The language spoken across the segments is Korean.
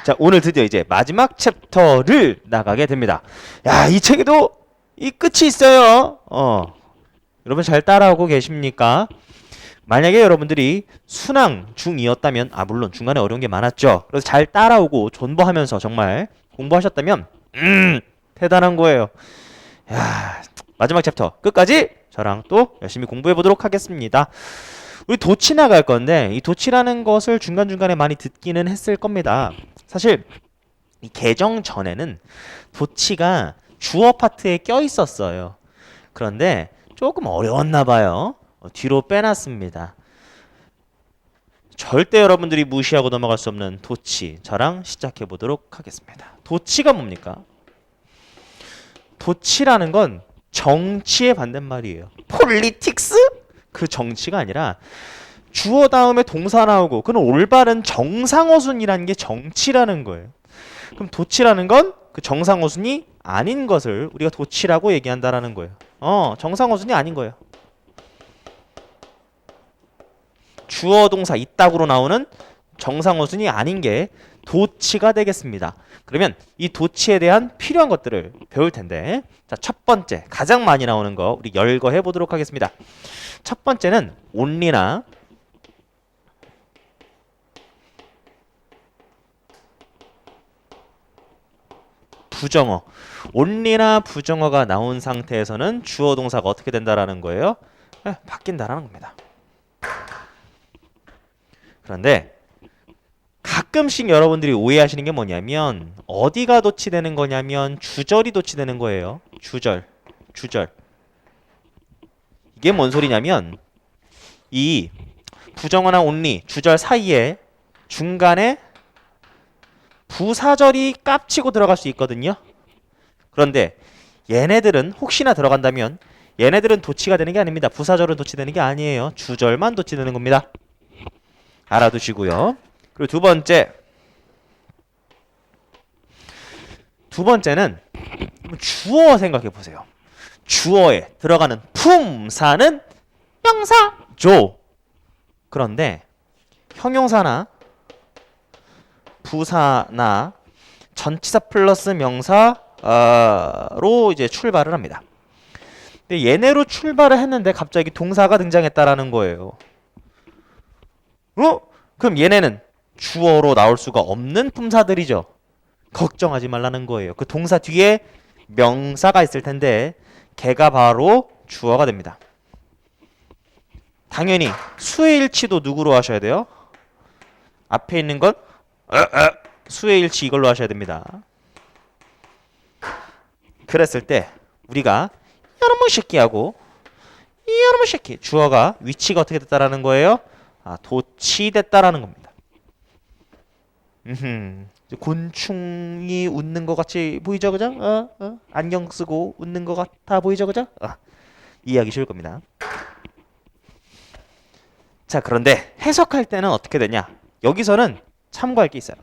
자, 오늘 드디어 이제 마지막 챕터를 나가게 됩니다. 야, 이 책에도 이 끝이 있어요. 여러분 잘 따라오고 계십니까? 만약에 여러분들이 순항 중이었다면, 물론 중간에 어려운 게 많았죠. 그래서 잘 따라오고 존버하면서 정말 공부하셨다면 대단한 거예요. 야, 마지막 챕터 끝까지 저랑 또 열심히 공부해 보도록 하겠습니다. 우리 도치 나갈 건데, 이 도치라는 것을 중간중간에 많이 듣기는 했을 겁니다. 사실 이 개정 전에는 도치가 주어 파트에 껴 있었어요. 그런데 조금 어려웠나 봐요. 뒤로 빼놨습니다. 절대 여러분들이 무시하고 넘어갈 수 없는 도치, 저랑 시작해 보도록 하겠습니다. 도치가 뭡니까? 도치라는 건 정치의 반대말이에요. 폴리틱스? 그 정치가 아니라 주어 다음에 동사 나오고, 그건 올바른 정상어순이라는 게 정치라는 거예요. 그럼 도치라는 건 그 정상어순이 아닌 것을 우리가 도치라고 얘기한다라는 거예요. 정상어순이 아닌 거예요. 주어 동사 이따구로 나오는 정상어순이 아닌 게 도치가 되겠습니다. 그러면 이 도치에 대한 필요한 것들을 배울 텐데, 자, 첫 번째 가장 많이 나오는 거 우리 열거해 보도록 하겠습니다. 첫 번째는 only나 부정어. only나 부정어가 나온 상태에서는 주어 동사가 어떻게 된다라는 거예요? 바뀐다라는 겁니다. 그런데 가끔씩 여러분들이 오해하시는 게 뭐냐면, 어디가 도치되는 거냐면 주절이 도치되는 거예요. 주절. 이게 뭔 소리냐면, 이 부정어나 only, 주절 사이에 중간에 부사절이 깝치고 들어갈 수 있거든요. 그런데 얘네들은 혹시나 들어간다면 얘네들은 도치가 되는 게 아닙니다. 부사절은 도치되는 게 아니에요. 주절만 도치되는 겁니다. 알아두시고요. 그리고 두 번째는 주어 생각해 보세요. 주어에 들어가는 품사는 명사죠. 그런데 형용사나 부사나 전치사 플러스 명사로 이제 출발을 합니다. 근데 얘네로 출발을 했는데 갑자기 동사가 등장했다라는 거예요. 그럼 얘네는 주어로 나올 수가 없는 품사들이죠. 걱정하지 말라는 거예요. 그 동사 뒤에 명사가 있을 텐데 걔가 바로 주어가 됩니다. 당연히 수의 일치도 누구로 하셔야 돼요? 앞에 있는 건 수의 일치 이걸로 하셔야 됩니다. 그랬을 때 우리가 여러분 새끼하고 여러분 새끼 주어가 위치가 어떻게 됐다라는 거예요? 도치됐다라는 겁니다. 곤충이 웃는 것 같이 보이죠, 그죠? 안경 쓰고 웃는 것 같아 보이죠, 그죠? 이해하기 쉬울 겁니다. 자, 그런데 해석할 때는 어떻게 되냐? 여기서는 참고할 게 있어요.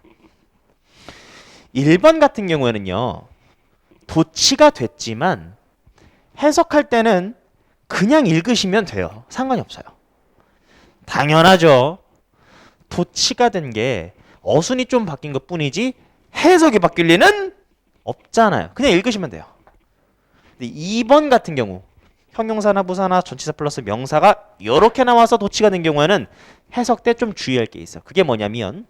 1번 같은 경우에는요, 도치가 됐지만 해석할 때는 그냥 읽으시면 돼요. 상관이 없어요. 당연하죠. 도치가 된 게 어순이 좀 바뀐 것 뿐이지 해석이 바뀔 리는 없잖아요. 그냥 읽으시면 돼요. 근데 2번 같은 경우 형용사나 부사나 전치사 플러스 명사가 이렇게 나와서 도치가 된 경우에는 해석 때 좀 주의할 게 있어요. 그게 뭐냐면,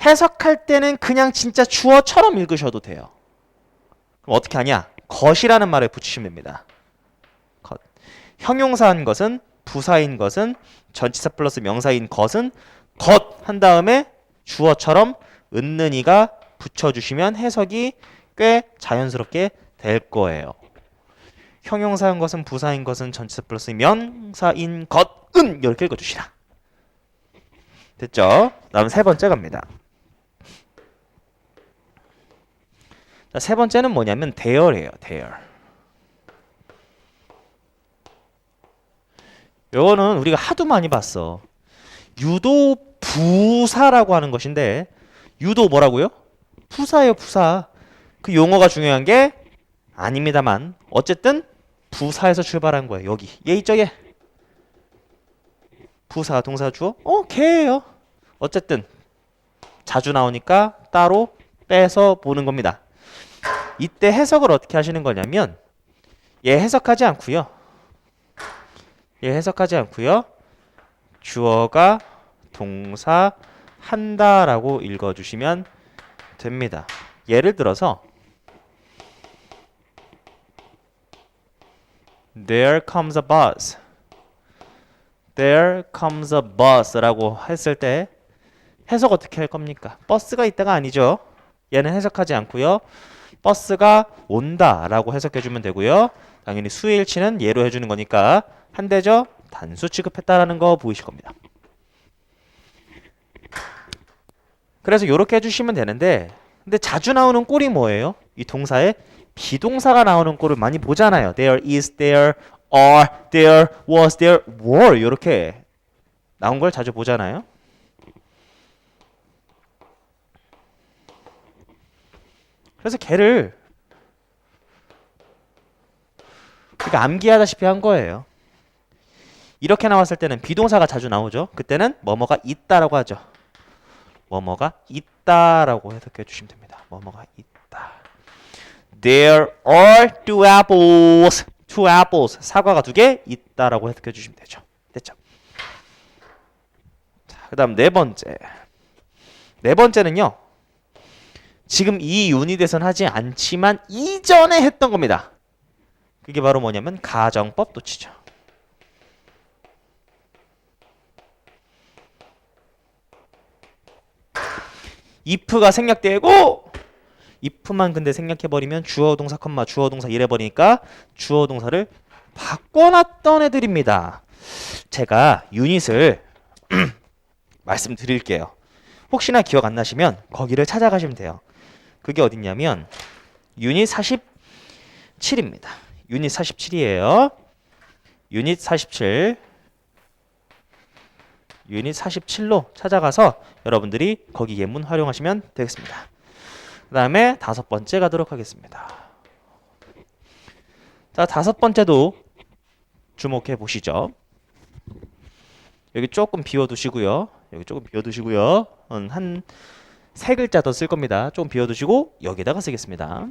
해석할 때는 그냥 진짜 주어처럼 읽으셔도 돼요. 그럼 어떻게 하냐? 것이라는 말을 붙이시면 됩니다. 것. 형용사인 것은, 부사인 것은, 전치사 플러스 명사인 것은 것 한 다음에 주어처럼 은는이가 붙여주시면 해석이 꽤 자연스럽게 될 거예요. 형용사인 것은, 부사인 것은, 전치사 플러스 명사인 것은 이렇게 읽어주시라. 됐죠? 다음 세 번째 갑니다. 자, 세 번째는 뭐냐면 대열이에요. 대열. 요거는 우리가 하도 많이 봤어. 유도 부사라고 하는 것인데, 유도 뭐라고요? 부사예요, 부사. 그 용어가 중요한 게 아닙니다만 어쨌든 부사에서 출발한 거예요. 여기 얘 있죠, 얘. 부사, 동사, 주어? 걔예요. 어쨌든 자주 나오니까 따로 빼서 보는 겁니다. 이때 해석을 어떻게 하시는 거냐면 얘 해석하지 않고요. 얘 해석하지 않고요. 주어가 동사 한다라고 읽어주시면 됩니다. 예를 들어서 There comes a bus. There comes a bus라고 했을 때 해석 어떻게 할 겁니까? 버스가 있다가 아니죠. 얘는 해석하지 않고요. 버스가 온다라고 해석해주면 되고요. 당연히 수일치는 예로 해주는 거니까 한 대죠. 단수 취급했다라는 거 보이실 겁니다. 그래서 이렇게 해주시면 되는데 근데 자주 나오는 꼴이 뭐예요? 이 동사에 비동사가 나오는 꼴을 많이 보잖아요. There is, there are, there was, there were 이렇게 나온 걸 자주 보잖아요. 그래서 걔를 그러니까 암기하다시피 한 거예요. 이렇게 나왔을 때는 비동사가 자주 나오죠. 그때는 뭐뭐가 있다라고 하죠. 뭐뭐가 있다라고 해석해 주시면 됩니다. 뭐뭐가 있다. There are two apples. Two apples. 사과가 2개 있다라고 해석해 주시면 되죠. 됐죠? 자, 그다음 네 번째. 네 번째는요. 지금 이 유닛에선 하지 않지만 이전에 했던 겁니다. 그게 바로 뭐냐면 가정법 도치죠. if가 생략되고 if만 근데 생략해버리면 주어 동사 컴마 주어 동사 이래버리니까 주어 동사를 바꿔놨던 애들입니다. 제가 유닛을 말씀드릴게요. 혹시나 기억 안 나시면 거기를 찾아가시면 돼요. 그게 어딨냐면 유닛 47입니다. 유닛 47이에요. 유닛 47 유닛 47로 찾아가서 여러분들이 거기 예문 활용하시면 되겠습니다. 그 다음에 5번째 가도록 하겠습니다. 자, 5번째도 주목해 보시죠. 여기 조금 비워두시고요. 여기 조금 비워두시고요. 한 3글자 더 쓸 겁니다. 조금 비워두시고 여기다가 쓰겠습니다.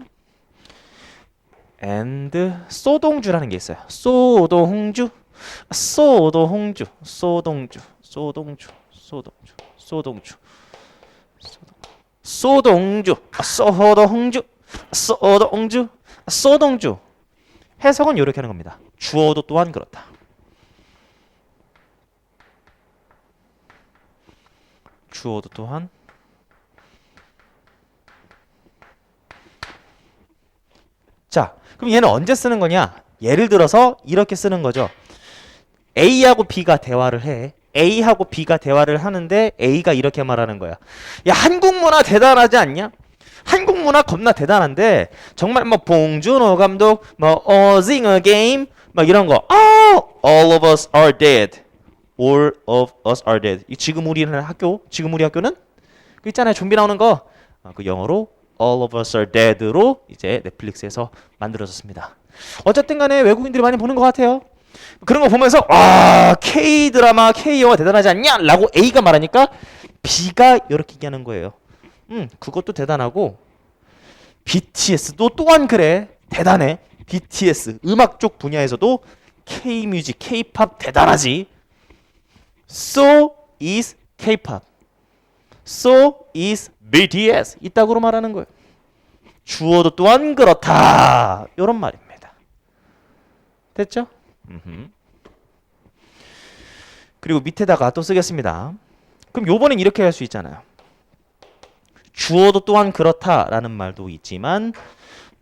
and 소동주라는 게 있어요. 소동주, 소동주, 소동주, 소동주, 소동주, 소동주, 소동주, 소동주, 소동주, 소동주. 해석은 이렇게 하는 겁니다. 주어도 또한 그렇다. 주어도 또한 자, 그럼 얘는 언제 쓰는 거냐? 예를 들어서 이렇게 쓰는 거죠. A하고 B가 대화를 해. A하고 B가 대화를 하는데 A가 이렇게 말하는 거야. 야, 한국 문화 대단하지 않냐? 한국 문화 겁나 대단한데 정말 뭐 봉준호 감독, 뭐 오징어 게임 막 이런 거. all of us are dead. All of us are dead. 지금 우리는 학교, 지금 우리 학교는 그 있잖아요. 좀비 나오는 거. 그 영어로 All of us are dead로 이제 넷플릭스에서 만들어졌습니다. 어쨌든 간에 외국인들이 많이 보는 것 같아요. 그런 거 보면서 K-드라마, K-영화 대단하지 않냐? 라고 A가 말하니까 B가 이렇게 얘기하는 거예요. 그것도 대단하고 BTS도 또한 그래. 대단해. BTS 음악 쪽 분야에서도 K-뮤직, K-팝 대단하지. So is K-팝. So is BTS. 이따구로 말하는 거예요. 주어도 또한 그렇다. 이런 말입니다. 됐죠? 그리고 밑에다가 또 쓰겠습니다. 그럼 요번엔 이렇게 할 수 있잖아요. 주어도 또한 그렇다라는 말도 있지만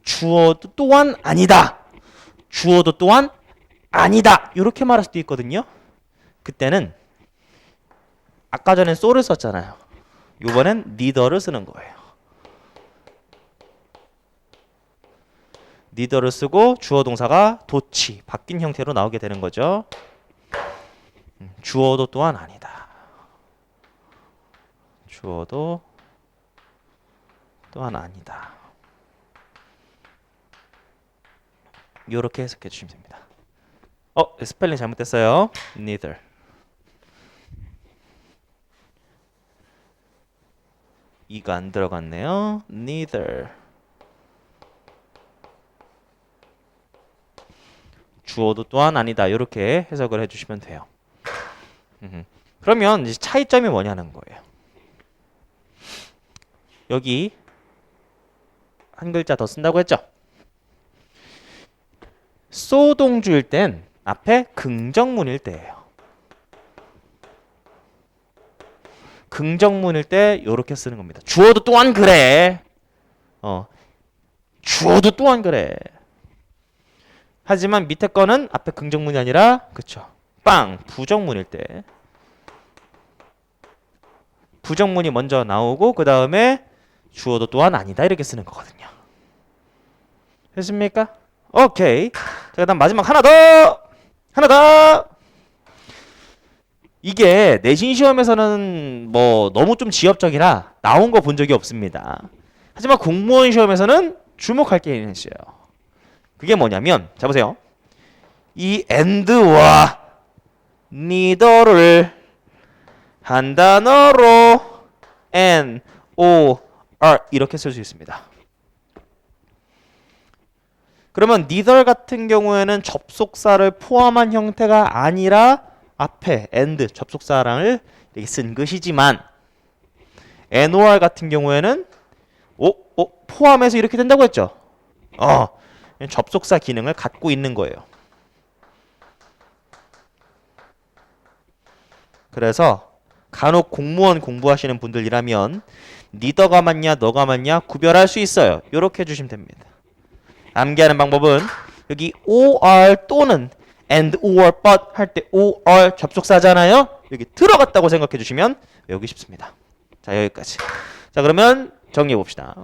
주어도 또한 아니다. 주어도 또한 아니다. 이렇게 말할 수도 있거든요. 그때는 아까 전엔 so를 썼잖아요. 요번엔 neither를 쓰는 거예요. neither를 쓰고 주어 동사가 도치, 바뀐 형태로 나오게 되는 거죠. 주어도 또한 아니다. 주어도 또한 아니다. 이렇게 해석해 주시면 됩니다. 스펠링 잘못됐어요. neither. 이가 안 들어갔네요. neither. 주어도 또한 아니다. 이렇게 해석을 해주시면 돼요. 그러면 이제 차이점이 뭐냐는 거예요. 여기 한 글자 더 쓴다고 했죠? 소동주일 땐 앞에 긍정문일 때예요. 긍정문일 때 이렇게 쓰는 겁니다. 주어도 또한 그래. 주어도 또한 그래. 하지만 밑에 거는 앞에 긍정문이 아니라 그쵸? 빵! 부정문일 때 부정문이 먼저 나오고 그 다음에 주어도 또한 아니다 이렇게 쓰는 거거든요. 됐습니까? 오케이. 자, 그 다음 마지막 하나 더! 이게 내신 시험에서는 뭐 너무 좀 지엽적이라 나온 거 본 적이 없습니다. 하지만 공무원 시험에서는 주목할 게 있어요. 그게 뭐냐면 자 보세요. 이 and와 neither를 한 단어로 n, o, r 이렇게 쓸 수 있습니다. 그러면 neither 같은 경우에는 접속사를 포함한 형태가 아니라 앞에 and 접속사랑을 이렇게 쓴 것이지만 nor 같은 경우에는 포함해서 이렇게 된다고 했죠. 접속사 기능을 갖고 있는 거예요. 그래서 간혹 공무원 공부하시는 분들이라면 니더가 맞냐 너가 맞냐 구별할 수 있어요. 이렇게 해주시면 됩니다. 암기하는 방법은 여기 or 또는 and or but 할 때 or 접속사잖아요. 여기 들어갔다고 생각해 주시면 외우기 쉽습니다. 자 여기까지. 자 그러면 정리해 봅시다.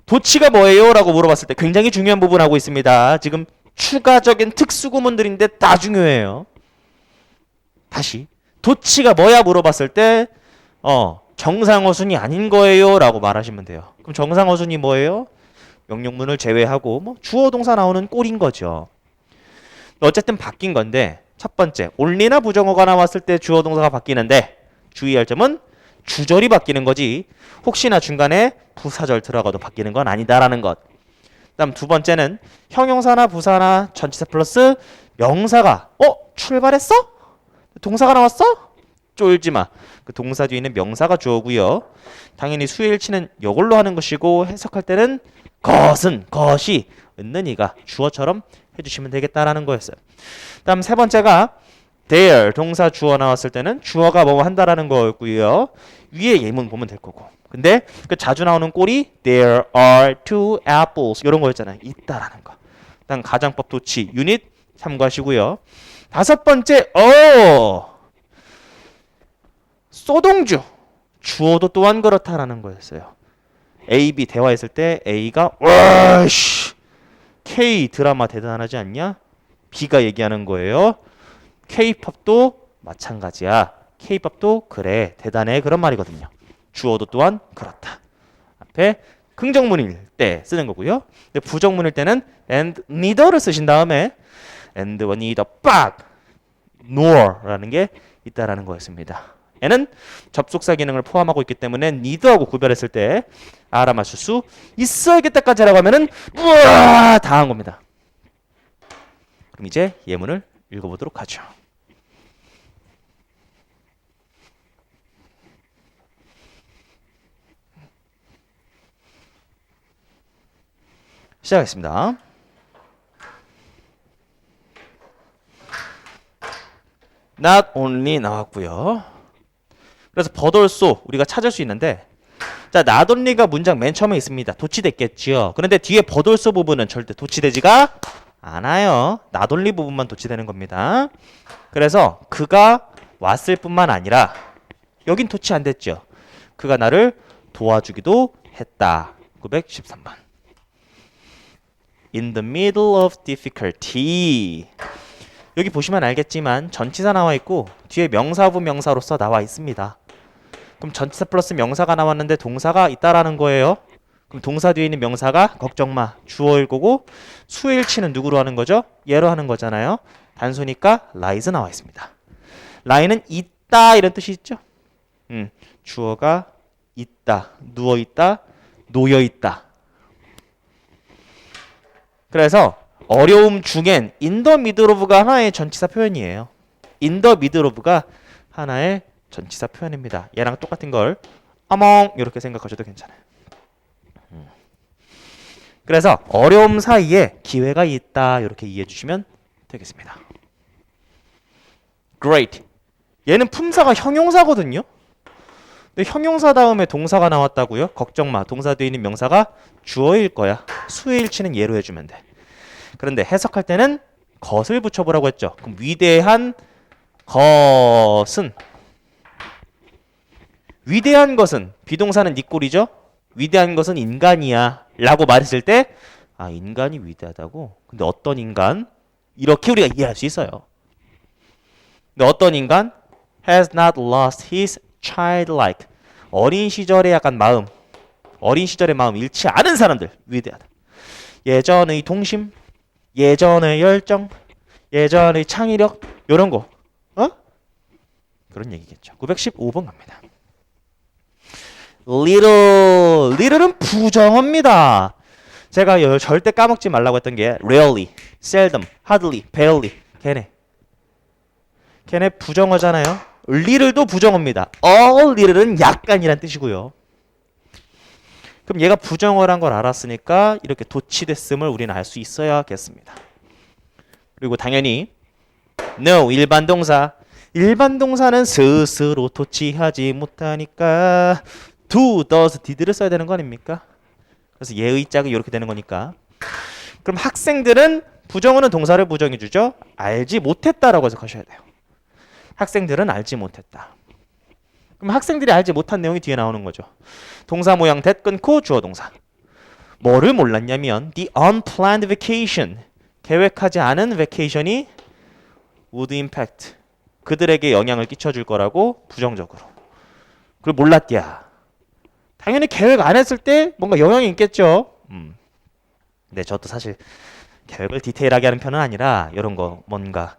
도치가 뭐예요? 라고 물어봤을 때 굉장히 중요한 부분 하고 있습니다. 지금 추가적인 특수구문들인데 다 중요해요. 다시 도치가 뭐야 물어봤을 때 정상어순이 아닌 거예요 라고 말하시면 돼요. 그럼 정상어순이 뭐예요? 명령문을 제외하고 뭐 주어 동사 나오는 꼴인 거죠. 어쨌든 바뀐 건데 첫 번째 only나 부정어가 나왔을 때 주어 동사가 바뀌는데 주의할 점은 주절이 바뀌는 거지 혹시나 중간에 부사절 들어가도 바뀌는 건 아니다라는 것. 그다음 두 번째는 형용사나 부사나 전치사 플러스 명사가 출발했어? 동사가 나왔어? 쫄지 마. 그 동사 뒤에는 명사가 주어고요. 당연히 수일치는 이걸로 하는 것이고 해석할 때는 것이 있는 이가 주어처럼 해주시면 되겠다라는 거였어요. 다음 세 번째가 there 동사 주어 나왔을 때는 주어가 뭐 한다라는 거였고요. 위에 예문 보면 될 거고. 근데 그 자주 나오는 꼴이 there are two apples 이런 거였잖아요. 있다라는 거. 다음 가정법 도치 유닛 참고하시고요. 다섯 번째 소동주 주어도 또한 그렇다라는 거였어요. A, B 대화했을 때 A가 와씨 K 드라마 대단하지 않냐? B가 얘기하는 거예요. K-팝도 마찬가지야. K-팝도 그래 대단해 그런 말이거든요. 주어도 또한 그렇다. 앞에 긍정문일 때 쓰는 거고요. 근데 부정문일 때는 and neither를 쓰신 다음에 and와 neither 빡 nor라는 게 있다라는 거였습니다. 얘는 접속사 기능을 포함하고 있기 때문에 neither하고 구별했을 때 알아맞힐 수 있어야겠다까지라고 하면은 우와 다 한 겁니다. 그럼 이제 예문을 읽어보도록 하죠. 시작하겠습니다. not only 나왔고요. 그래서 but also 우리가 찾을 수 있는데 자 not only가 문장 맨 처음에 있습니다. 도치됐겠지요. 그런데 뒤에 but also 부분은 절대 도치되지가 않아요. not only 부분만 도치되는 겁니다. 그래서 그가 왔을 뿐만 아니라 여긴 도치 안 됐죠. 그가 나를 도와주기도 했다. 913번. In the middle of difficulty. 여기 보시면 알겠지만 전치사 나와 있고 뒤에 명사부 명사로서 나와 있습니다. 그럼 전치사 플러스 명사가 나왔는데 동사가 있다라는 거예요. 그럼 동사 뒤에 있는 명사가 걱정마 주어일 거고 수일치는 누구로 하는 거죠? 얘로 하는 거잖아요. 단수니까 lies 나와 있습니다. lie는 있다 이런 뜻이 있죠. 주어가 있다, 누워 있다, 놓여 있다. 그래서 어려움 중엔 in the middle of가 하나의 전치사 표현이에요. in the middle of가 하나의 전치사 표현입니다. 얘랑 똑같은 걸 among 이렇게 생각하셔도 괜찮아요. 그래서 어려움 사이에 기회가 있다 이렇게 이해해 주시면 되겠습니다. Great. 얘는 품사가 형용사거든요. 근데 형용사 다음에 동사가 나왔다고요? 걱정 마. 동사 뒤에 있는 명사가 주어일 거야. 수일치는 예로 해주면 돼. 그런데 해석할 때는 것을 붙여보라고 했죠. 그럼 위대한 것은 비동사는 니 꼴이죠. 위대한 것은 인간이야 라고 말했을 때 아, 인간이 위대하다고? 근데 어떤 인간? 이렇게 우리가 이해할 수 있어요. 근데 어떤 인간? has not lost his childlike. 어린 시절의 약간 마음, 어린 시절의 마음 잃지 않은 사람들 위대하다. 예전의 동심, 예전의 열정, 예전의 창의력 이런 거. 그런 얘기겠죠. 915번 갑니다. little은 부정어입니다. 제가 절대 까먹지 말라고 했던 게 rarely, seldom, hardly, barely. 걔네 부정어잖아요. little도 부정어입니다. all little은 약간이란 뜻이고요. 그럼 얘가 부정어란 걸 알았으니까 이렇게 도치됐음을 우리는 알 수 있어야겠습니다. 그리고 당연히 no 일반 동사. 일반 동사는 스스로 도치하지 못하니까 do, does, did를 써야 되는 거 아닙니까? 그래서 얘의 짝이 이렇게 되는 거니까. 그럼 학생들은 부정어는 동사를 부정해 주죠. 알지 못했다라고 해석하셔야 돼요. 학생들은 알지 못했다. 그럼 학생들이 알지 못한 내용이 뒤에 나오는 거죠. 동사 모양 that 끊고 주어 동사. 뭐를 몰랐냐면 the unplanned vacation. 계획하지 않은 vacation이 would impact. 그들에게 영향을 끼쳐줄 거라고 부정적으로. 그걸 몰랐디야. 당연히 계획 안 했을 때 뭔가 영향이 있겠죠. 근데 저도 사실 계획을 디테일하게 하는 편은 아니라 이런 거 뭔가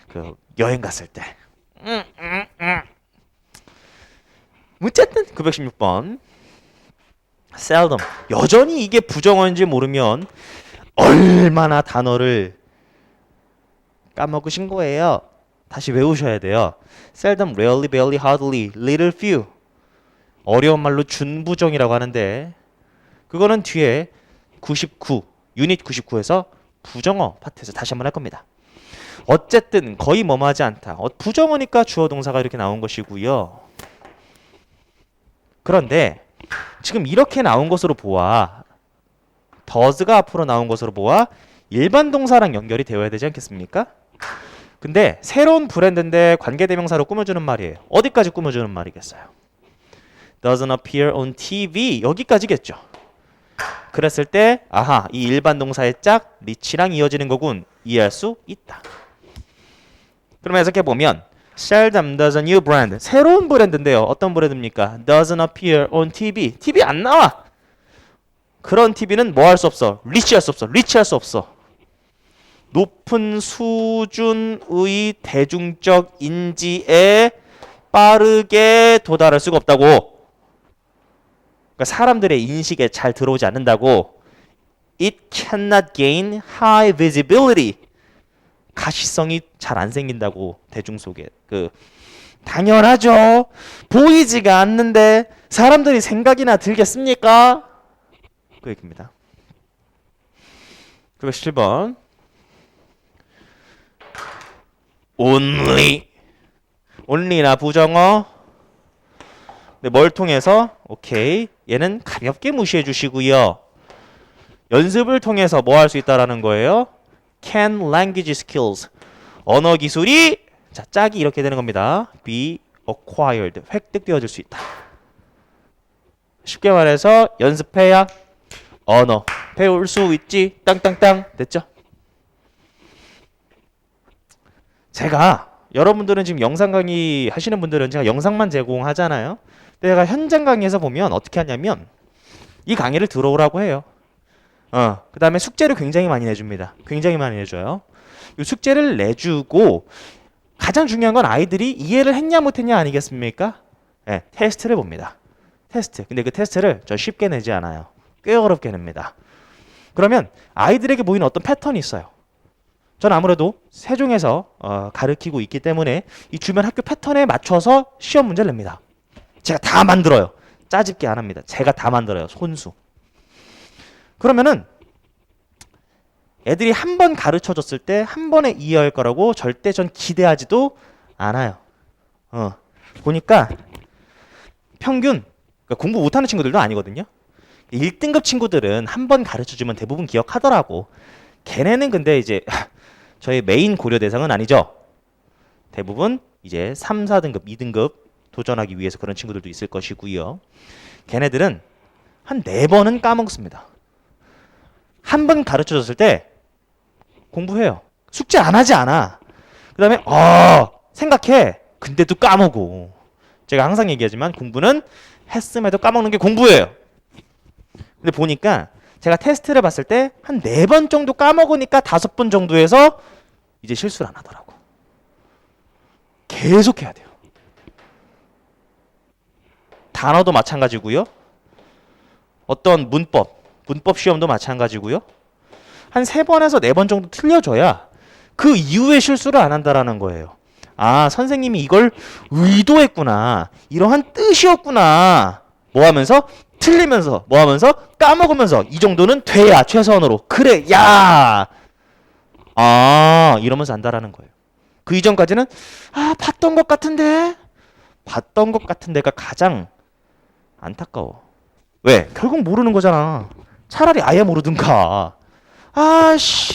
그 여행 갔을 때. 어쨌든 916번. seldom. 여전히 이게 부정어인지 모르면 얼마나 단어를 까먹으신 거예요. 다시 외우셔야 돼요. seldom, rarely, barely, hardly, little, few. 어려운 말로 준부정이라고 하는데 그거는 뒤에 99, 유닛 99에서 부정어 파트에서 다시 한번 할 겁니다. 어쨌든 거의 뭐뭐하지 않다. 부정어니까 주어 동사가 이렇게 나온 것이고요. 그런데 지금 이렇게 나온 것으로 보아 does가 앞으로 나온 것으로 보아 일반 동사랑 연결이 되어야 되지 않겠습니까? 근데 새로운 브랜드인데 관계대명사로 꾸며주는 말이에요. 어디까지 꾸며주는 말이겠어요? doesn't appear on TV 여기까지겠죠. 그랬을 때 아하 이 일반 동사의 짝 리치랑 이어지는 거군 이해할 수 있다. 그럼 해석해보면 seldom does a new brand 새로운 브랜드인데요. 어떤 브랜드입니까? doesn't appear on TV TV 안 나와. 그런 TV는 뭐 할 수 없어? 리치할 수 없어. 높은 수준의 대중적 인지에 빠르게 도달할 수가 없다고. 그러니까 사람들의 인식에 잘 들어오지 않는다고. It cannot gain high visibility. 가시성이 잘 안 생긴다고 대중 속에. 당연하죠. 보이지가 않는데 사람들이 생각이나 들겠습니까? 그 얘기입니다. 917번. only나 부정어. 네, 뭘 통해서? 오케이. 얘는 가볍게 무시해 주시고요. 연습을 통해서 뭐 할 수 있다라는 거예요? can language skills. 언어 기술이 자, 짝이 이렇게 되는 겁니다. be acquired. 획득되어질 수 있다. 쉽게 말해서 연습해야 언어 배울 수 있지. 땅땅땅. 됐죠? 제가 여러분들은 지금 영상 강의 하시는 분들은 제가 영상만 제공하잖아요. 근데 제가 현장 강의에서 보면 어떻게 하냐면 이 강의를 들어오라고 해요. 그 다음에 숙제를 굉장히 많이 내줍니다. 굉장히 많이 내줘요. 이 숙제를 내주고 가장 중요한 건 아이들이 이해를 했냐 못했냐 아니겠습니까? 예, 테스트를 봅니다. 테스트. 근데 그 테스트를 저 쉽게 내지 않아요. 꽤 어렵게 냅니다. 그러면 아이들에게 보이는 어떤 패턴이 있어요. 저는 아무래도 세종에서 가르치고 있기 때문에 이 주변 학교 패턴에 맞춰서 시험 문제를 냅니다. 제가 다 만들어요. 짜집기 안 합니다. 제가 다 만들어요. 손수. 그러면은 애들이 한 번 가르쳐 줬을 때 한 번에 이해할 거라고 절대 전 기대하지도 않아요. 보니까 평균 그러니까 공부 못하는 친구들도 아니거든요. 1등급 친구들은 한 번 가르쳐 주면 대부분 기억하더라고. 걔네는 근데 이제 저희 메인 고려 대상은 아니죠. 대부분 이제 3, 4등급, 2등급 도전하기 위해서 그런 친구들도 있을 것이고요. 걔네들은 한 4번은 까먹습니다. 한 번 가르쳐 줬을 때 공부해요. 숙제 안 하지 않아. 그 다음에 생각해. 근데도 까먹고. 제가 항상 얘기하지만 공부는 했음에도 까먹는 게 공부예요. 근데 보니까 제가 테스트를 봤을 때 한 4번 정도 까먹으니까 5번 정도에서 이제 실수를 안 하더라고. 계속 해야 돼요. 단어도 마찬가지고요. 어떤 문법 시험도 마찬가지고요. 한 3번에서 4번 정도 틀려줘야 그 이후에 실수를 안 한다라는 거예요. 아, 선생님이 이걸 의도했구나. 이러한 뜻이었구나. 뭐 하면서? 틀리면서, 뭐 하면서? 까먹으면서. 이 정도는 돼야, 최선으로. 그래, 야! 이러면서 안다라는 거예요. 그 이전까지는, 봤던 것 같은데? 봤던 것 같은 데가 가장 안타까워. 왜? 결국 모르는 거잖아. 차라리 아예 모르든가.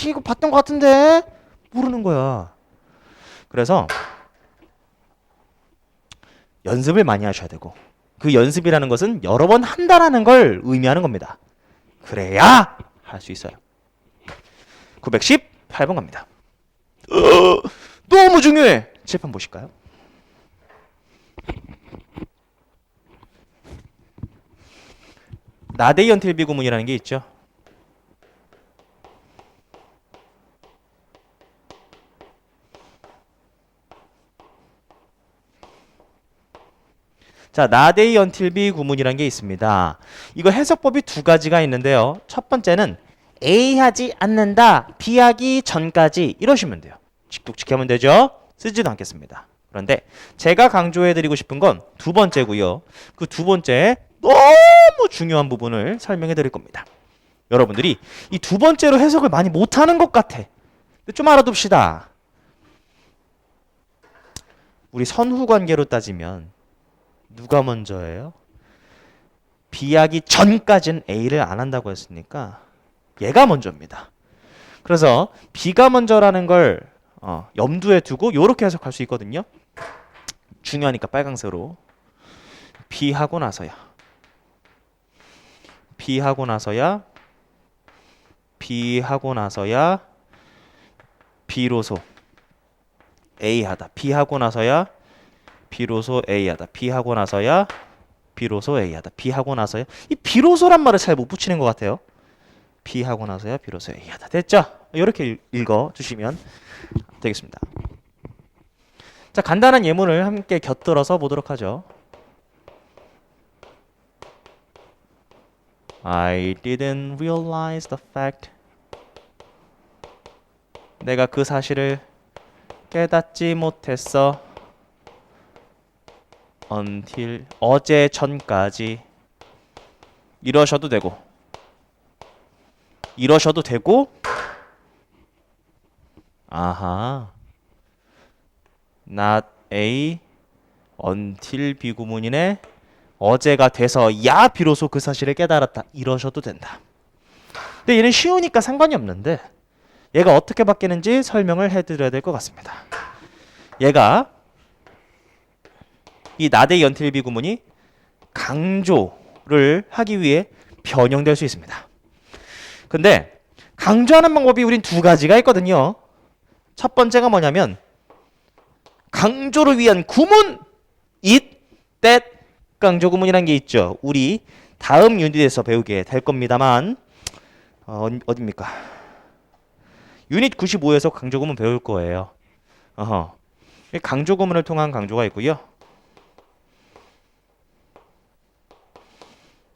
이거 봤던 것 같은데? 모르는 거야. 그래서 연습을 많이 하셔야 되고 그 연습이라는 것은 여러 번 한다라는 걸 의미하는 겁니다. 그래야 할 수 있어요. 918번 갑니다. 너무 중요해. 칠판 보실까요? 나데이 언틸 비 구문이라는 게 있죠. 자, 나데이 언틸 비 구문이라는 게 있습니다. 이거 해석법이 2가지가 있는데요. 첫 번째는 A 하지 않는다, B 하기 전까지 이러시면 돼요. 칙독칙 하면 되죠. 쓰지도 않겠습니다. 그런데 제가 강조해드리고 싶은 건 2번째고요. 그 2번째 너무 중요한 부분을 설명해 드릴 겁니다. 여러분들이 이 2번째로 해석을 많이 못하는 것 같아. 좀 알아둡시다. 우리 선후 관계로 따지면 누가 먼저예요? B하기 전까지는 A를 안 한다고 했으니까 얘가 먼저입니다. 그래서 B가 먼저라는 걸 염두에 두고 이렇게 해석할 수 있거든요. 중요하니까 빨강색으로 B하고 나서야 B하고 나서야 B로소 A하다. B하고 나서야 B로소 A하다. B하고 나서야 B로소 A하다. B하고 나서야 이 B로소란 말을 잘 못 붙이는 것 같아요. B하고 나서야 B로소 A하다. 됐죠? 이렇게 읽어주시면 되겠습니다. 자, 간단한 예문을 함께 곁들여서 보도록 하죠. I didn't realize the fact. 내가 그 사실을 깨닫지 못했어. until 어제 전까지. 이러셔도 되고 아하 not A until 비구문이네. 어제가 돼서야 비로소 그 사실을 깨달았다. 이러셔도 된다. 근데 얘는 쉬우니까 상관이 없는데 얘가 어떻게 바뀌는지 설명을 해드려야 될 것 같습니다. 얘가 이 not A until 비구문이 강조를 하기 위해 변형될 수 있습니다. 근데 강조하는 방법이 우린 2가지가 있거든요. 첫 번째가 뭐냐면 강조를 위한 구문 it, that 강조 구문이라는 게 있죠. 우리 다음 유닛에서 배우게 될 겁니다만 어디입니까? 유닛 95에서 강조 구문 배울 거예요. 강조 구문을 통한 강조가 있고요.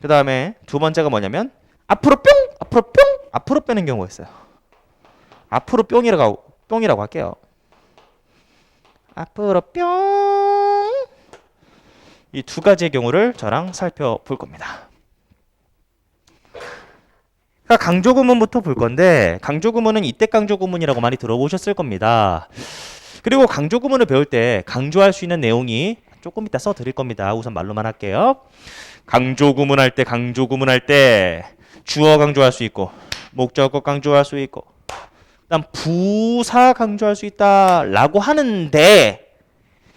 그 다음에 두 번째가 뭐냐면 앞으로 뿅! 앞으로 뿅! 앞으로 빼는 경우가 있어요. 앞으로 뿅이라고 할게요. 앞으로 뿅! 이 두 가지의 경우를 저랑 살펴볼 겁니다. 강조 구문부터 볼 건데 강조 구문은 이때 강조 구문이라고 많이 들어보셨을 겁니다. 그리고 강조 구문을 배울 때 강조할 수 있는 내용이 조금 이따 써드릴 겁니다. 우선 말로만 할게요. 강조 구문할 때 주어 강조할 수 있고 목적어 강조할 수 있고 그다음 부사 강조할 수 있다라고 하는데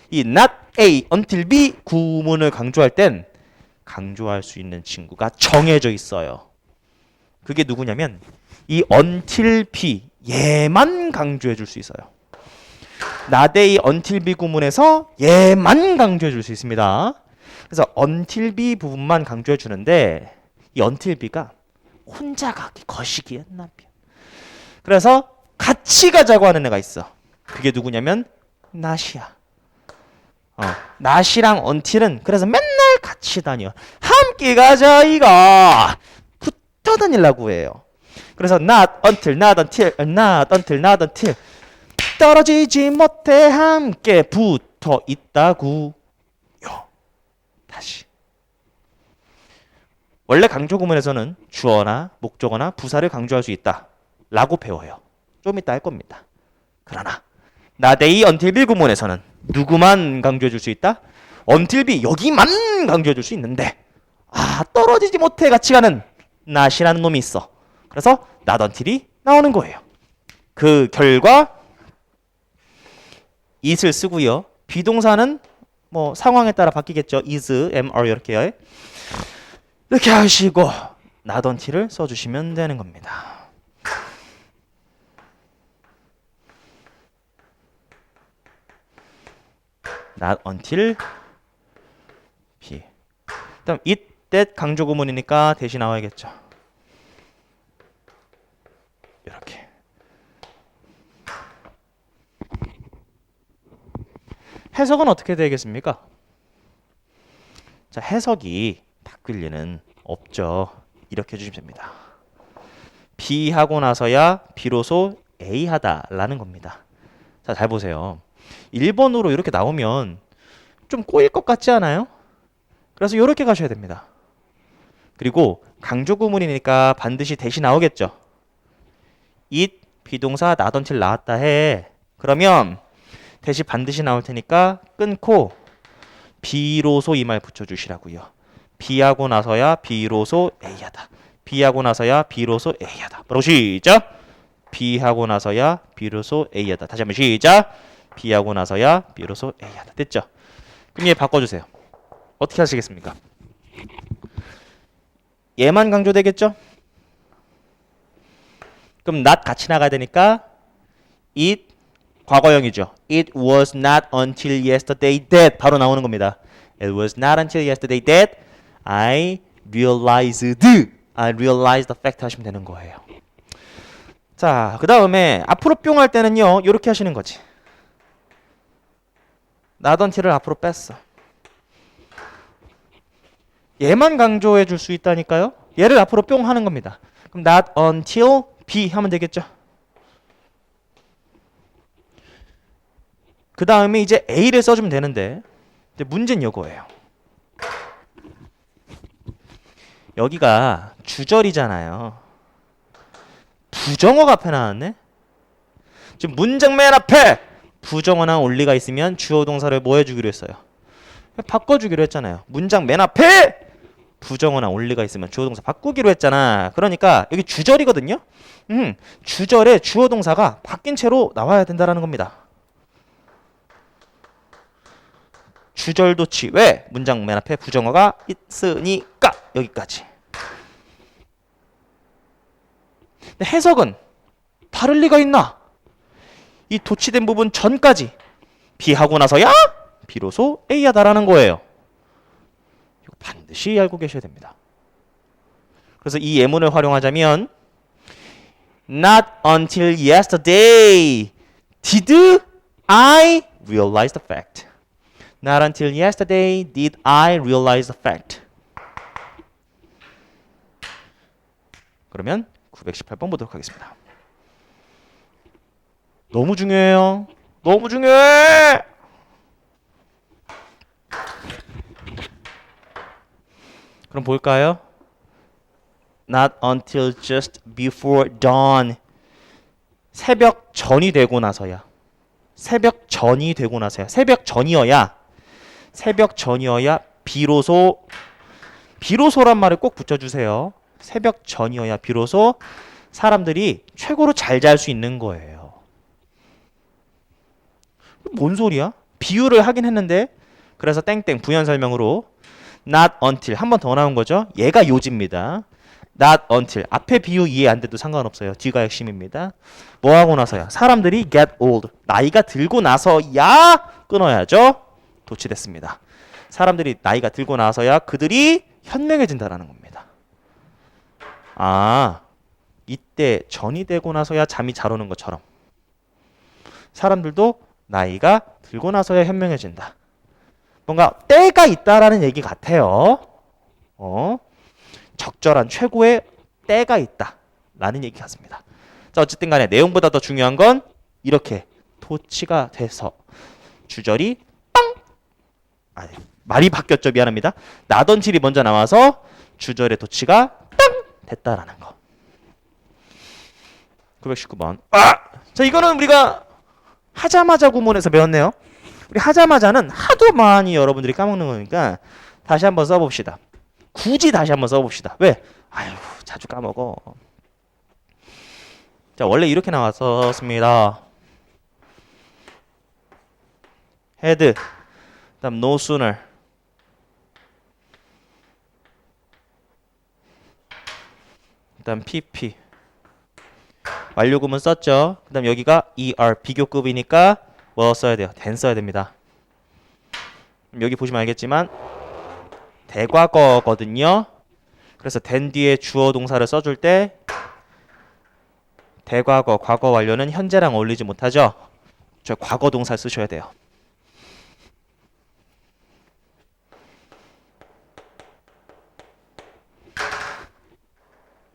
이 not A until B 구문을 강조할 땐 강조할 수 있는 친구가 정해져 있어요. 그게 누구냐면 이 until B 얘만 강조해 줄 수 있어요. not A until B 구문에서 얘만 강조해 줄 수 있습니다. 그래서 until B 부분만 강조해 주는데 이 until B가 혼자 가기 거시기에 남편. 그래서 같이 가자고 하는 애가 있어. 그게 누구냐면 not이야. not이랑 until은 그래서 맨날 같이 다녀. 함께 가자 이가 붙어 다니려고 해요. 그래서 not until, not until, not until, not until 떨어지지 못해 함께 붙어 있다구요. 다시. 원래 강조 구문에서는 주어나 목적어나 부사를 강조할 수 있다 라고 배워요. 좀 이따 할 겁니다. 그러나 not A until B 구문에서는 누구만 강조해 줄 수 있다? until B 여기만 강조해 줄 수 있는데 떨어지지 못해 같이 가는 not이라는 놈이 있어. 그래서 not until이 나오는 거예요. 그 결과 it을 쓰고요. 비동사는 뭐 상황에 따라 바뀌겠죠. is, am, are 이렇게요. 이렇게 하시고 not until을 써주시면 되는 겁니다. not until B. 그다음 it, that 강조 구문이니까 대신 나와야겠죠. 이렇게. 해석은 어떻게 되겠습니까? 자, 해석이 바뀔 리는 없죠. 이렇게 해주시면 됩니다. B 하고 나서야 비로소 A 하다라는 겁니다. 자, 잘 보세요. 1번으로 이렇게 나오면 좀 꼬일 것 같지 않아요? 그래서 이렇게 가셔야 됩니다. 그리고 강조 구문이니까 반드시 대시 나오겠죠. it 비동사 not until 나왔다 해. 그러면 대시 반드시 나올 테니까 끊고 비로소 이 말 붙여주시라고요. B하고 나서야 비로소 A하다. B하고 나서야 비로소 A하다. 바로 시작. B하고 나서야 비로소 A하다. 다시 한번 시작. B하고 나서야 비로소 A하다. 됐죠? 그럼 얘 바꿔주세요. 어떻게 하시겠습니까? 얘만 강조되겠죠? 그럼 not 같이 나가야 되니까 it 과거형이죠. It was not until yesterday that 바로 나오는 겁니다. It was not until yesterday that I realized the fact 하시면 되는 거예요. 자, 그 다음에 앞으로 뿅 할 때는요. 이렇게 하시는 거지. not until을 앞으로 뺐어. 얘만 강조해 줄 수 있다니까요. 얘를 앞으로 뿅 하는 겁니다. 그럼 not until B 하면 되겠죠. 그 다음에 이제 A를 써주면 되는데 문제는 이거예요. 여기가 주절이잖아요. 부정어가 앞에 나왔네. 지금 문장 맨 앞에 부정어나 올리가 있으면 주어 동사를 뭐 해주기로 했어요? 바꿔주기로 했잖아요. 문장 맨 앞에 부정어나 올리가 있으면 주어 동사 바꾸기로 했잖아. 그러니까 여기 주절이거든요. 주절에 주어 동사가 바뀐 채로 나와야 된다는 겁니다. 주절도치. 왜? 문장 맨 앞에 부정어가 있으니까. 여기까지. 근데 해석은 다를 리가 있나? 이 도치된 부분 전까지 B하고 나서야 비로소 A하다라는 거예요. 이거 반드시 알고 계셔야 됩니다. 그래서 이 예문을 활용하자면 Not until yesterday did I realize the fact. Not until yesterday did I realize the fact. 그러면 918번 보도록 하겠습니다. 너무 중요해요. 너무 중요해. 그럼 볼까요? Not until just before dawn. 새벽 전이 되고 나서야. 새벽 전이 되고 나서야. 새벽 전이어야 비로소란 말을 꼭 붙여주세요. 새벽 전이어야 비로소 사람들이 최고로 잘 잘 수 있는 거예요. 뭔 소리야? 비유를 하긴 했는데 그래서 땡땡 부연 설명으로 not until 한 번 더 나온 거죠. 얘가 요지입니다. not until 앞에 비유 이해 안 돼도 상관없어요. 뒤가 핵심입니다. 뭐 하고 나서야? 사람들이 get old 나이가 들고 나서야 끊어야죠. 도치됐습니다. 사람들이 나이가 들고 나서야 그들이 현명해진다라는 겁니다. 아, 이때 전이 되고 나서야 잠이 잘 오는 것처럼 사람들도 나이가 들고 나서야 현명해진다. 뭔가 때가 있다라는 얘기 같아요. 적절한 최고의 때가 있다라는 얘기 같습니다. 자, 어쨌든 간에 내용보다 더 중요한 건 이렇게 도치가 돼서 주절이 빵! 말이 바뀌었죠. 미안합니다. 나던칠이 먼저 나와서 주절의 도치가 빵! 됐다라는 거. 919번. 자, 이거는 우리가 하자마자 구문에서 배웠네요. 우리 하자마자는 하도 많이 여러분들이 까먹는 거니까 다시 한번 써봅시다. 굳이 다시 한번 써봅시다. 왜? 아유, 자주 까먹어. 자, 원래 이렇게 나왔었습니다. had, 그다음 no sooner, 그다음 pp. 완료구문 썼죠. 그다음 여기가 er 비교급이니까 뭐 써야 돼요? than 써야 됩니다. 여기 보시면 알겠지만 대과거거든요. 그래서 than 뒤에 주어 동사를 써줄 때 대과거, 과거 완료는 현재랑 어울리지 못하죠. 저 과거 동사 쓰셔야 돼요.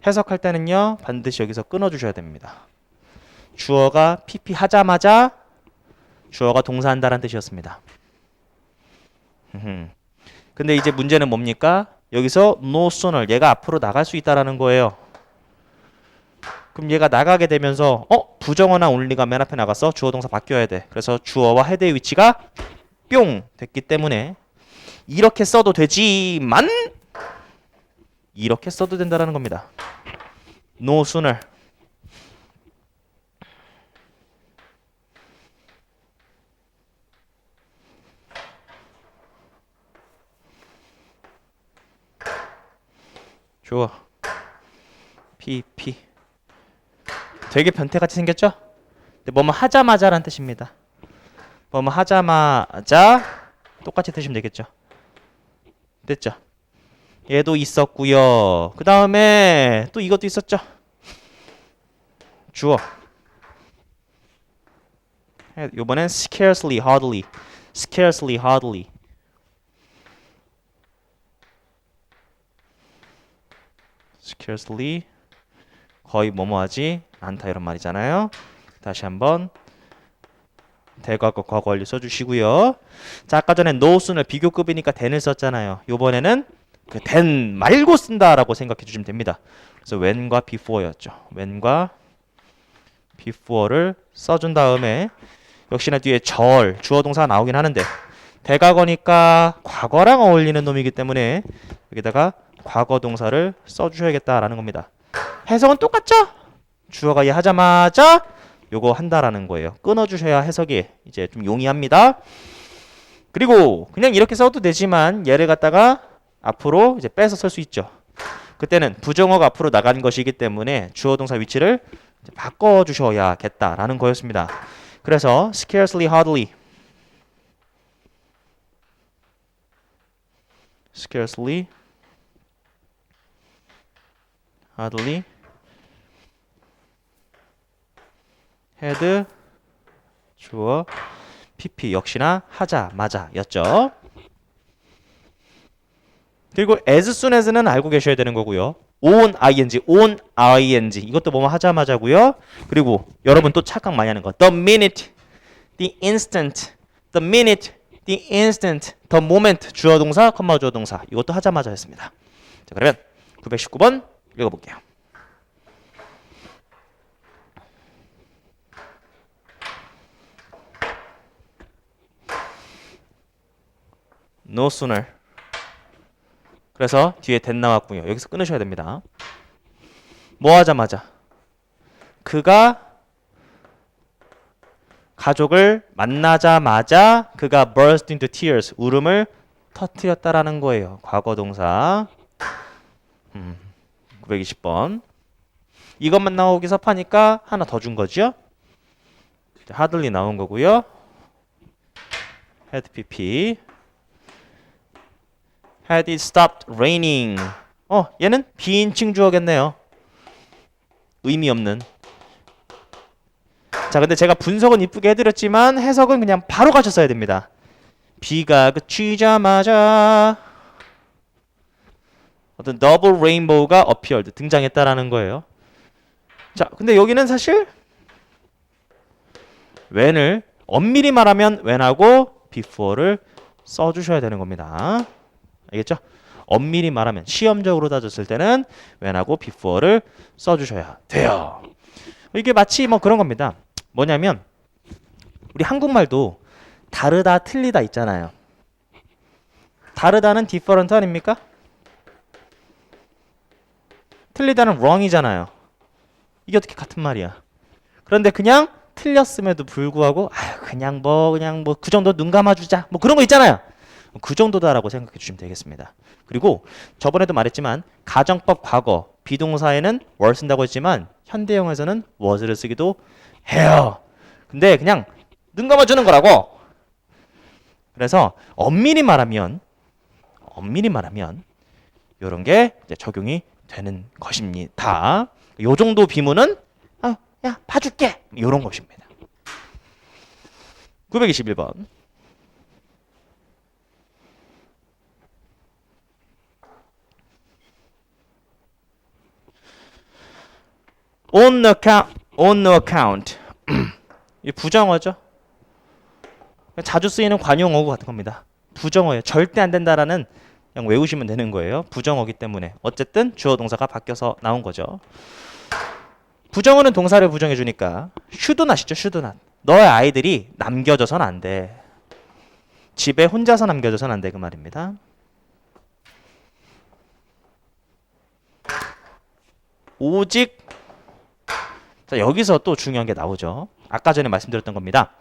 해석할 때는요. 반드시 여기서 끊어주셔야 됩니다. 주어가 pp 하자마자 주어가 동사한다라는 뜻이었습니다. 근데 이제 문제는 뭡니까? 여기서 no sooner 얘가 앞으로 나갈 수 있다라는 거예요. 그럼 얘가 나가게 되면서 부정어나 only가 맨 앞에 나갔어. 주어 동사 바뀌어야 돼. 그래서 주어와 헤드의 위치가 뿅 됐기 때문에 이렇게 써도 되지만 이렇게 써도 된다라는 겁니다. No sooner. 좋아. PP. 되게 변태같이 생겼죠? 근데 뭐뭐 하자마자라는 뜻입니다. 뭐뭐 하자마자 똑같이 드시면 되겠죠? 됐죠? 얘도 있었고요. 그 다음에 또 이것도 있었죠? 주어. 요번엔 scarcely, hardly. scarcely, hardly. scarcely 거의 뭐뭐하지 않다 이런 말이잖아요. 다시 한번 대과거 과거 완료 써주시고요. 자, 아까 전에 no soon을 비교급이니까 than을 썼잖아요. 요번에는 그 then 말고 쓴다라고 생각해 주시면 됩니다. 그래서 when과 before였죠. when과 before를 써준 다음에 역시나 뒤에 주어 동사가 나오긴 하는데 대과거니까 과거랑 어울리는 놈이기 때문에 여기다가 과거 동사를 써주셔야겠다라는 겁니다. 해석은 똑같죠? 주어가 얘 하자마자 요거 한다라는 거예요. 끊어주셔야 해석이 이제 좀 용이합니다. 그리고 그냥 이렇게 써도 되지만 얘를 갖다가 앞으로 이제 빼서 쓸 수 있죠. 그때는 부정어가 앞으로 나간 것이기 때문에 주어 동사 위치를 이제 바꿔주셔야겠다라는 거였습니다. 그래서 scarcely, hardly, scarcely, hardly, had, 주어, pp 역시나 하자마자 였죠. 그리고 as soon as는 알고 계셔야 되는 거고요. on ing 이것도 뭐뭐 하자마자고요. 그리고 여러분 또 착각 많이 하는 거 the minute, the instant, the minute, the instant, the moment 주어 동사, 컴마 주어 동사 이것도 하자마자 했습니다. 자, 그러면 919번 읽어볼게요. No sooner. 그래서 뒤에 that 나왔고요. 여기서 끊으셔야 됩니다. 뭐 하자마자 그가 가족을 만나자마자 그가 burst into tears 울음을 터뜨렸다라는 거예요. 과거 동사. 920번. 이것만 나오기 섭하니까 하나 더 준 거죠. hardly 나온 거고요. had pp. had it stopped raining. 얘는 비인칭 주어겠네요. 의미 없는. 자, 근데 제가 분석은 이쁘게 해드렸지만 해석은 그냥 바로 가셨어야 됩니다. 비가 그치자마자 어떤 더블 레인보우가 appeared, 등장했다라는 거예요. 자, 근데 여기는 사실 when을 엄밀히 말하면 when하고 before를 써주셔야 되는 겁니다. 알겠죠? 엄밀히 말하면 시험적으로 따졌을 때는 when하고 before를 써주셔야 돼요. 이게 마치 뭐 그런 겁니다. 뭐냐면 우리 한국말도 다르다 틀리다 있잖아요. 다르다는 different 아닙니까? 틀리다는 wrong이잖아요. 이게 어떻게 같은 말이야. 그런데 그냥 틀렸음에도 불구하고 그냥 뭐 그 정도 눈 감아주자 뭐 그런 거 있잖아요. 그 정도다라고 생각해 주시면 되겠습니다. 그리고 저번에도 말했지만 가정법 과거 비동사에는 were 쓴다고 했지만 현대형에서는 was를 쓰기도 해요. 근데 그냥 눈 감아주는 거라고. 그래서 엄밀히 말하면 이런 게 이제 적용이 되는 것입니다. 요 정도 비문은 야 봐줄게 이런 것입니다. 921번. on no account. 이 부정어죠. 자주 쓰이는 관용어구 같은 겁니다. 부정어예요. 절대 안 된다라는 그냥 외우시면 되는 거예요. 부정어기 때문에 어쨌든 주어 동사가 바뀌어서 나온 거죠. 부정어는 동사를 부정해 주니까 should not이죠. should not. 너의 아이들이 남겨져선 안 돼. 집에 혼자서 남겨져선 안 돼 그 말입니다. 오직 자, 여기서 또 중요한 게 나오죠. 아까 전에 말씀드렸던 겁니다.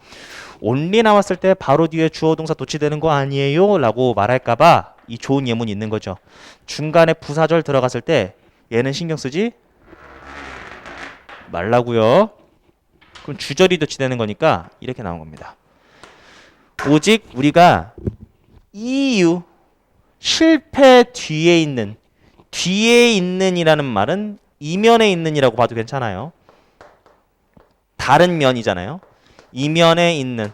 only 나왔을 때 바로 뒤에 주어 동사 도치되는 거 아니에요? 라고 말할까봐 이 좋은 예문이 있는 거죠. 중간에 부사절 들어갔을 때 얘는 신경 쓰지 말라고요. 그럼 주절이 도치되는 거니까 이렇게 나온 겁니다. 오직 우리가 이유 실패 뒤에 있는 이라는 말은 이면에 있는이라고 봐도 괜찮아요. 다른 면이잖아요. 이면에 있는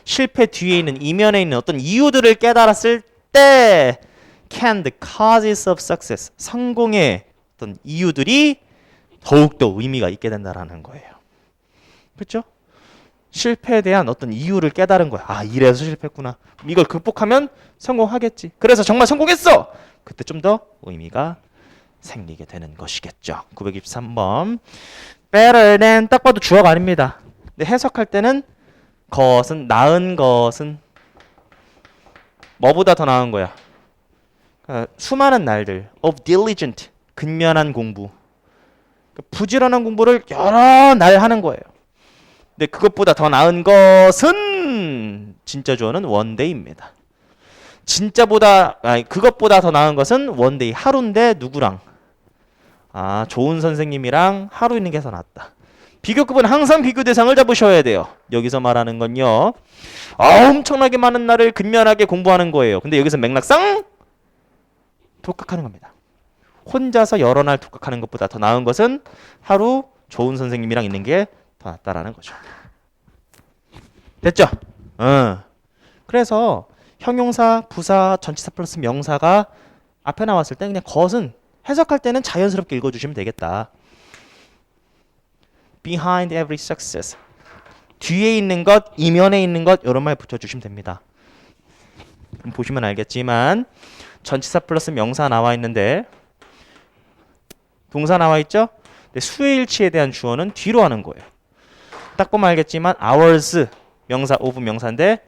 실패 뒤에 있는 이면에 있는 어떤 이유들을 깨달았을 때 can the causes of success 성공의 어떤 이유들이 더욱더 의미가 있게 된다라는 거예요. 그렇죠? 실패에 대한 어떤 이유를 깨달은 거야. 이래서 실패했구나. 이걸 극복하면 성공하겠지. 그래서 정말 성공했어. 그때 좀 더 의미가 생기게 되는 것이겠죠. 923번. better than 딱 봐도 주어가 아닙니다. 근데 해석할 때는 것은 나은 것은 뭐보다 더 나은 거야. 수많은 날들 of diligent 근면한 공부 부지런한 공부를 여러 날 하는 거예요. 근데 그것보다 더 나은 것은 진짜 주어는 one day입니다. 그것보다 더 나은 것은 one day 하루인데 누구랑 좋은 선생님이랑 하루 있는 게 더 낫다. 비교급은 항상 비교 대상을 잡으셔야 돼요. 여기서 말하는 건요. 엄청나게 많은 날을 근면하게 공부하는 거예요. 근데 여기서 맥락상 독학하는 겁니다. 혼자서 여러 날 독학하는 것보다 더 나은 것은 하루 좋은 선생님이랑 있는 게 더 낫다라는 거죠. 됐죠? 그래서 형용사, 부사, 전치사 플러스 명사가 앞에 나왔을 때 그냥 것은 해석할 때는 자연스럽게 읽어주시면 되겠다. Behind every success. 뒤에 있는 것, 이면에 있는 것 이런 말 붙여주시면 됩니다. 보시면 알겠지만 전치사 플러스 명사 나와 있는데 동사 나와 있죠? 근데 수의 일치에 대한 주어는 뒤로 하는 거예요. 딱 보면 알겠지만 hours 명사, of 명사인데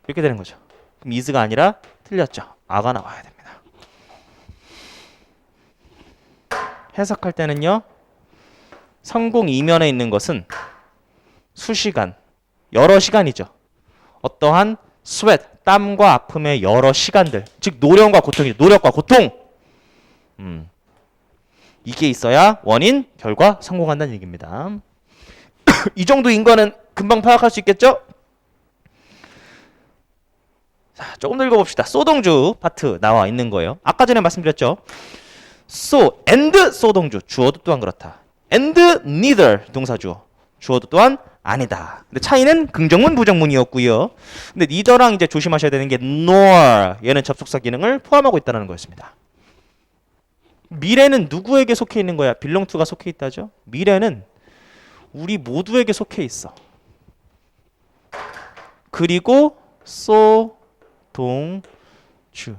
이렇게 되는 거죠. 그럼 is가 아니라 틀렸죠. a가 나와야 됩니다. 해석할 때는요. 성공 이면에 있는 것은 수시간, 여러 시간이죠. 어떠한 sweat, 땀과 아픔의 여러 시간들, 즉 노력과 고통이죠. 노력과 고통. 이게 있어야 원인, 결과 성공한다는 얘기입니다. 이 정도인 거는 금방 파악할 수 있겠죠? 자, 조금 더 읽어봅시다. 소동주 파트 나와 있는 거예요. 아까 전에 말씀드렸죠. so, and 소동주 주어도 또한 그렇다. and neither 동사주어 주어도 또한 아니다. 근데 차이는 긍정문 부정문이었고요. 근데 neither랑 이제 조심하셔야 되는 게 nor 얘는 접속사 기능을 포함하고 있다는 거였습니다. 미래는 누구에게 속해 있는 거야? belong to가 속해 있다죠. 미래는 우리 모두에게 속해 있어. 그리고 so 동주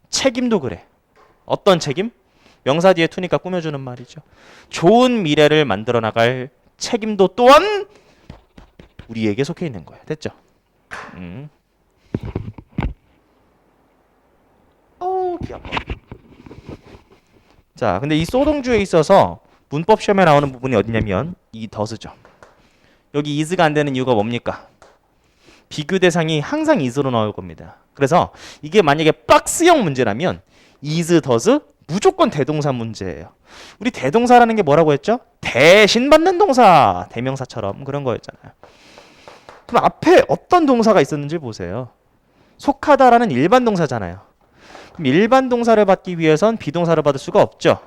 책임도 그래. 어떤 책임? 명사 뒤에 투니까 꾸며주는 말이죠. 좋은 미래를 만들어 나갈 책임도 또한 우리에게 속해 있는 거야. 됐죠? 귀 아파. 자, 근데 이 소동주에 있어서 문법 시험에 나오는 부분이 어디냐면 이 더스죠. 여기 is가 안 되는 이유가 뭡니까? 비교 대상이 항상 is로 나올 겁니다. 그래서 이게 만약에 박스형 문제라면 is, does 무조건 대동사 문제예요. 우리 대동사라는 게 뭐라고 했죠? 대신 받는 동사, 대명사처럼 그런 거였잖아요. 그럼 앞에 어떤 동사가 있었는지 보세요. 속하다라는 일반 동사잖아요. 그럼 일반 동사를 받기 위해선 비동사를 받을 수가 없죠.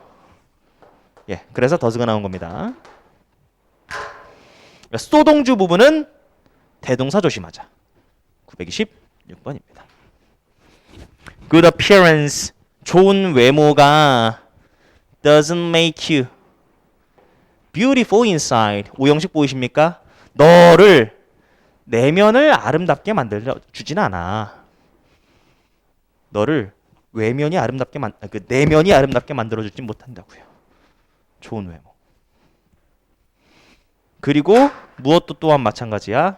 예, 그래서 does가 나온 겁니다. 소동주 부분은 대동사 조심하자. 926번입니다. Good appearance, 좋은 외모가 doesn't make you beautiful inside. 오형식 보이십니까? 너를 내면을 아름답게 만들어 주진 않아. 너를 외면이 아름답게 내면이 아름답게 만들어 주진 못한다고요. 좋은 외모. 그리고 무엇도 또한 마찬가지야.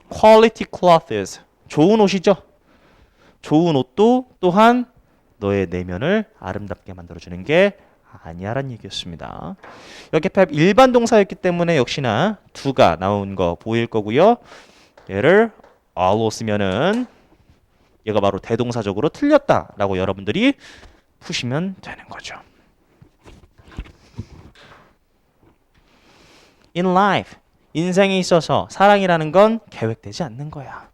Quality clothes. 좋은 옷이죠. 좋은 옷도 또한 너의 내면을 아름답게 만들어주는 게 아니야라는 얘기였습니다. 여기 일반 동사였기 때문에 역시나 do가 나온 거 보일 거고요. 얘를 all로 쓰면은 얘가 바로 대동사적으로 틀렸다라고 여러분들이 푸시면 되는 거죠. In life, 인생에 있어서 사랑이라는 건 계획되지 않는 거야.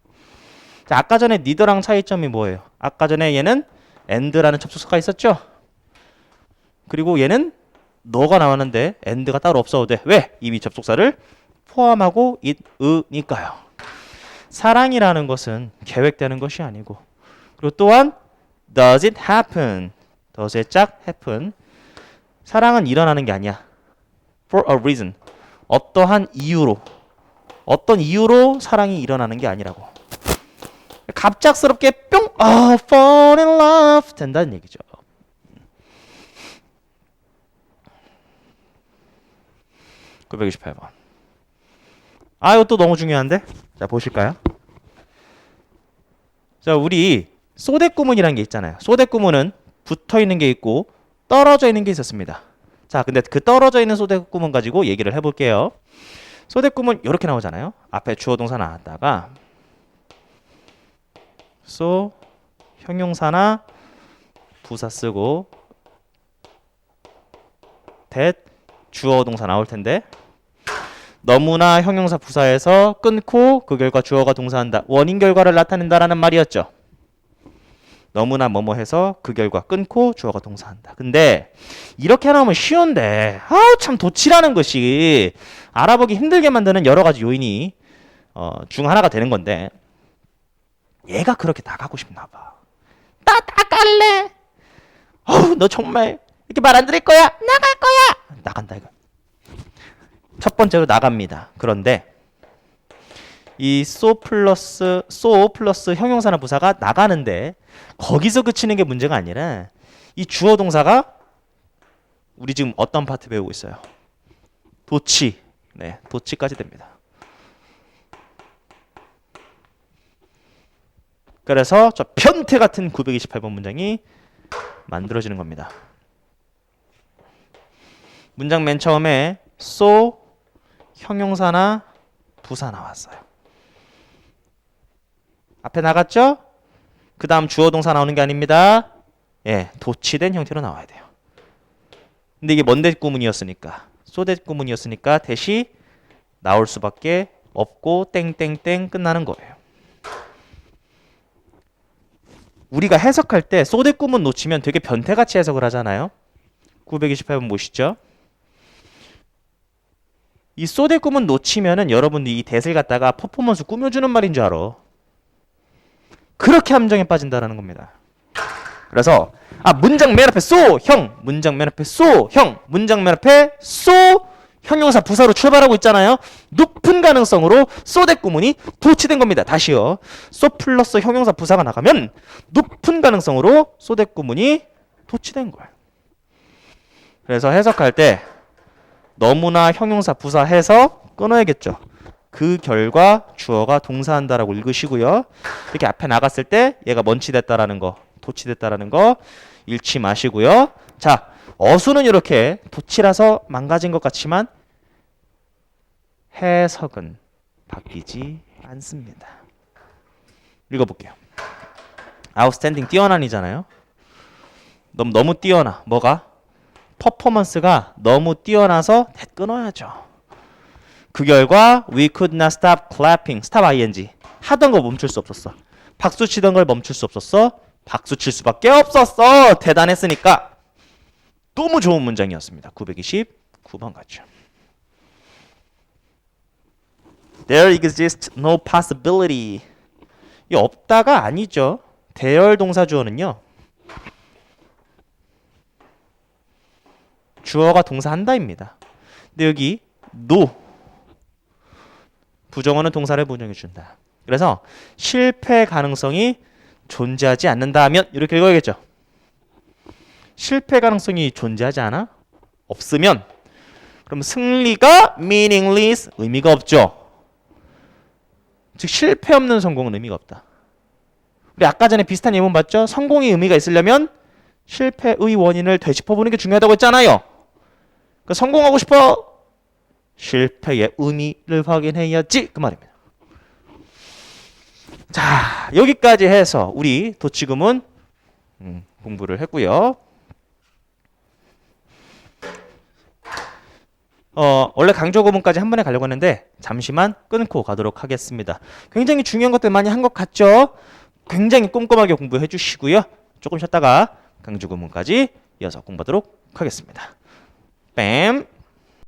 자, 아까 전에 neither랑 차이점이 뭐예요? 아까 전에 얘는 and라는 접속사가 있었죠? 그리고 얘는 너가 나왔는데 and가 따로 없어도 돼. 왜? 이미 접속사를 포함하고 있으니까요. 사랑이라는 것은 계획되는 것이 아니고, 그리고 또한 does it happen? does의 짝 happen. 사랑은 일어나는 게 아니야. For a reason. 어떠한 이유로, 어떤 이유로 사랑이 일어나는 게 아니라고. 갑작스럽게 뿅! fall in love 된다는 얘기죠. (928번) 이것도 너무 중요한데? 자, 보실까요? 자, 우리 소대구문이라는 게 있잖아요. 소대구문은 붙어 있는 게 있고 떨어져 있는 게 있었습니다. 자, 근데 그 떨어져 있는 소대구문 가지고 얘기를 해볼게요. 소대구문 이렇게 나오잖아요. 앞에 주어 동사 나왔다가 so 형용사나 부사 쓰고 that 주어 동사 나올 텐데 너무나 형용사 부사에서 끊고 그 결과 주어가 동사한다. 원인 결과를 나타낸다라는 말이었죠. 너무나 뭐뭐 해서 그 결과 끊고 주어가 동사한다. 근데 이렇게 나오면 쉬운데 참 도치라는 것이 알아보기 힘들게 만드는 여러 가지 요인이 중 하나가 되는 건데 얘가 그렇게 나가고 싶나 봐. 나 나갈래. 어우, 너 정말 이렇게 말 안 들을 거야? 나갈 거야. 나간다 이거. 첫 번째로 나갑니다. 그런데 이 so 플러스 형용사나 부사가 나가는데 거기서 그치는 게 문제가 아니라 이 주어 동사가 우리 지금 어떤 파트 배우고 있어요? 도치. 네, 도치까지 됩니다. 그래서 저 변태 같은 928번 문장이 만들어지는 겁니다. 문장 맨 처음에 so 형용사나 부사 나왔어요. 앞에 나갔죠? 그 다음 주어 동사 나오는 게 아닙니다. 예, 도치된 형태로 나와야 돼요. 근데 이게 뭔데 구문이었으니까 소댓 구문이었으니까 대시 나올 수밖에 없고 땡땡땡 끝나는 거예요. 우리가 해석할 때 소댓 구문 놓치면 되게 변태같이 해석을 하잖아요. 928번 보시죠. 이 소댓 구문 놓치면은 여러분들이 이 대을 갖다가 퍼포먼스 꾸며주는 말인 줄 알아. 그렇게 함정에 빠진다라는 겁니다. 그래서 문장 맨 앞에 so 형, 문장 맨 앞에 so 형, 문장 맨 앞에 so 형용사 부사로 출발하고 있잖아요. 높은 가능성으로 소댓 구문이 도치된 겁니다. 다시요. so 플러스 형용사 부사가 나가면 높은 가능성으로 소댓 구문이 도치된 거예요. 그래서 해석할 때 너무나 형용사 부사 해서 끊어야겠죠. 그 결과 주어가 동사한다라고 읽으시고요. 이렇게 앞에 나갔을 때 얘가 먼치됐다라는 거, 도치됐다라는 거 잃지 마시고요. 자, 어수는 이렇게 도치라서 망가진 것 같지만 해석은 바뀌지 않습니다. 읽어볼게요. outstanding 뛰어난이잖아요. 너무 뛰어나. 뭐가? 퍼포먼스가 너무 뛰어나서 끊어야죠. 그 결과 we could not stop clapping. stop ing. 하던 거 멈출 수 없었어. 박수 치던 걸 멈출 수 없었어. 박수 칠 수밖에 없었어. 대단했으니까. 너무 좋은 문장이었습니다. 929번 가죠. There exists no possibility. 이 없다가 아니죠. 대열 동사 주어는요. 주어가 동사 한다입니다. 근데 여기 no 부정어는 동사를 보정해 준다. 그래서 실패 가능성이 존재하지 않는다 하면 이렇게 읽어야겠죠. 실패 가능성이 존재하지 않아? 없으면 그럼 승리가 meaningless 의미가 없죠. 즉 실패 없는 성공은 의미가 없다. 우리 아까 전에 비슷한 예문 봤죠? 성공의 의미가 있으려면 실패의 원인을 되짚어보는 게 중요하다고 했잖아요. 그러니까 성공하고 싶어? 실패의 의미를 확인해야지 그 말입니다. 자, 여기까지 해서 우리 도치구문 공부를 했고요. 원래 강조구문까지 한 번에 가려고 했는데 잠시만 끊고 가도록 하겠습니다. 굉장히 중요한 것들 많이 한 것 같죠? 굉장히 꼼꼼하게 공부해 주시고요. 조금 쉬었다가 강조구문까지 이어서 공부하도록 하겠습니다. 뺨!